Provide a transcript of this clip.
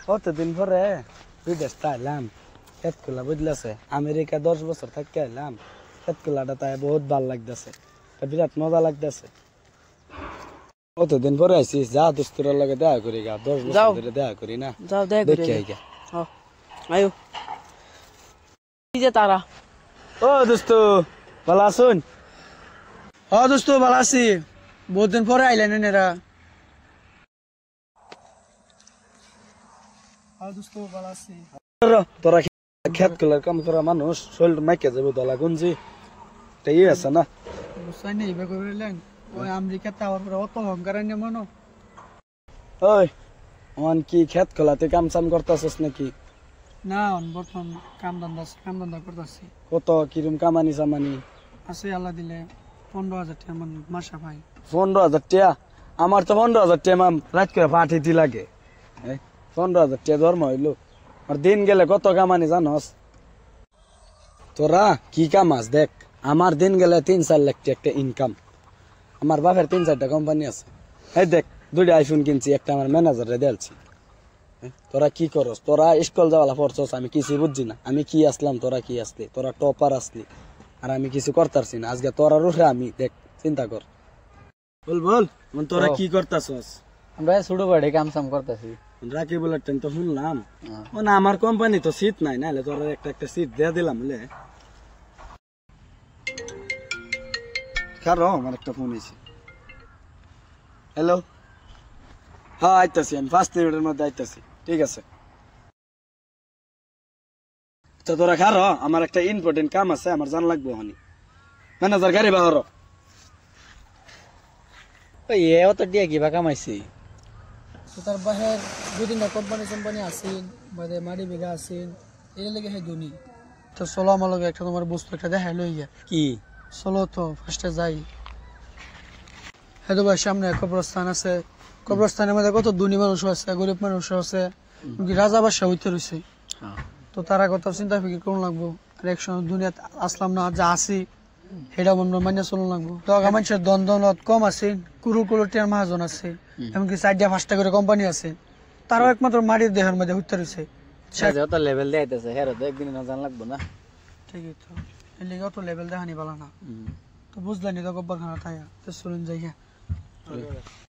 কতদিন পরে বিদেশটা এলাম, খেতগুলা বুঝলাছে। আমেরিকা 10 বছর থাকতে এলাম, খেতগুলাটা তাই বহুত ভাল লাগতেছে, বিরাট মজা লাগতেছে। কতদিন পরে আইসি, যা দোস্তরা লগে দেখা করি গা, 10 বছর ধরে দেখা করি না। যাও দেখা করি দেখি আইগা। আয়ো এই যে তারা। ও দোস্ত ভালো আছুন? হ দোস্ত ভালো আছি, বহুত দিন পরে আইলেন এরা। দোস্ত ভালো আছি। তোরা খেত গুলার কাম করা মানুষ, শরীর মাইকে যাবো, দলা গুঞ্জি এই আছে না। বুঝছাই নেই বে কইলেন ওই আমেরিকা টাওয়ার পরে অত অহংকার আইনে মনো। ওই অন কি খেত খোলাতে কাম চাম করতেছিস নাকি? না বর্তমান কাম ধান্দা করতেছি। কত কিরম কামানি সামানি আছে আল্লাহ দিলে 15,000 টাকা মান মাসা ভাই। 15,000 টাকা? আমার তো 15,000 টাকা রাত করে পাঠিয়ে লাগে। 15,000 টাকা ধর্ম হইলো, আর দিন গেলে কত কামানি জানস? তোরা কি কামাস দেখ, আমার দিন গেলে 3-4 লাখ টাকা একটা ইনকাম। আমার বাপের 3-4টা কোম্পানি আছে। এই দেখ 2টা আইফোন কিনছি, একটা আমার ম্যানেজারে দিয়েছি। তোরা কি করস? তোরা স্কুল যাওয়ালা পড়ছস, আমি কিছু বুঝছি না। আমি কি আসলাম, তোরা কি আসলি? তোরা টপার আসলি, আর আমি কিছু করতারছি না। আজকে তোরা রুখে আমি দেখ, চিন্তা কর। বল তোরা কি করতাছস? আমরা ছোট বাড়ি কাম সাম করতেছি। রাকি বলার টাইম তো শুনলাম, ও না আমার কোম্পানি তো সিট নাই, নাহলে তোরা একটা সিট দিয়ে দিলাম। বুঝলে কারো আমার একটা ফোন এসে। হ্যালো, হ্যাঁ আইতাছি, আমি 5 মিনিটের মধ্যে আইতাছি। ঠিক আছে, তো তোরা খারো, আমার একটা ইম্পর্টেন্ট কাম আছে, আমার জান লাগবো। হানি ম্যানেজার গাড়ি বাহর। ওই অত দিয়ে কিবা কামাইছি। তার বাহির 2-3টা কোম্পানি আছেন, বাদে মাড়ি বেগা আছেন, এর লেগে হে ধনী। তো চলো আমার লগে একটা তোমার বস্তু একটা দেখাই লই গিয়া। কি? চলো তো ফার্স্টে যাই। হ্যাঁ তো ভাই, সামনে কবরস্থান আছে, কবরস্থানের মধ্যে কত ধনী মানুষ আছে, গরিব মানুষ আছে, রাজা বাদশা হইতে রয়েছে। তো তারা কত চিন্তা ফিকির করুন লাগবো, আর একসময় দুনিয়া আসলাম না, যা আছি সেটা মনে মানিয়ে চলুন লাগবো। তো মানুষের দ্বন্দ্ব কম আছে, কুরুটিয়ার মহাজন আছে, এমনকি 4-5টা করে কোম্পানি আছে, তারাও একমাত্র মাটির দেহের মধ্যে হইতে রয়েছে। অত লেভেল দেখাইতেছে, হ্যাঁ তো একদিন না জান লাগবো না। ঠিকই তো, এর লিগে অত লেভেল দেখানি পালা না। তো বুঝলেনি তো গব্বর খানা তাই, তো চলুন যাই।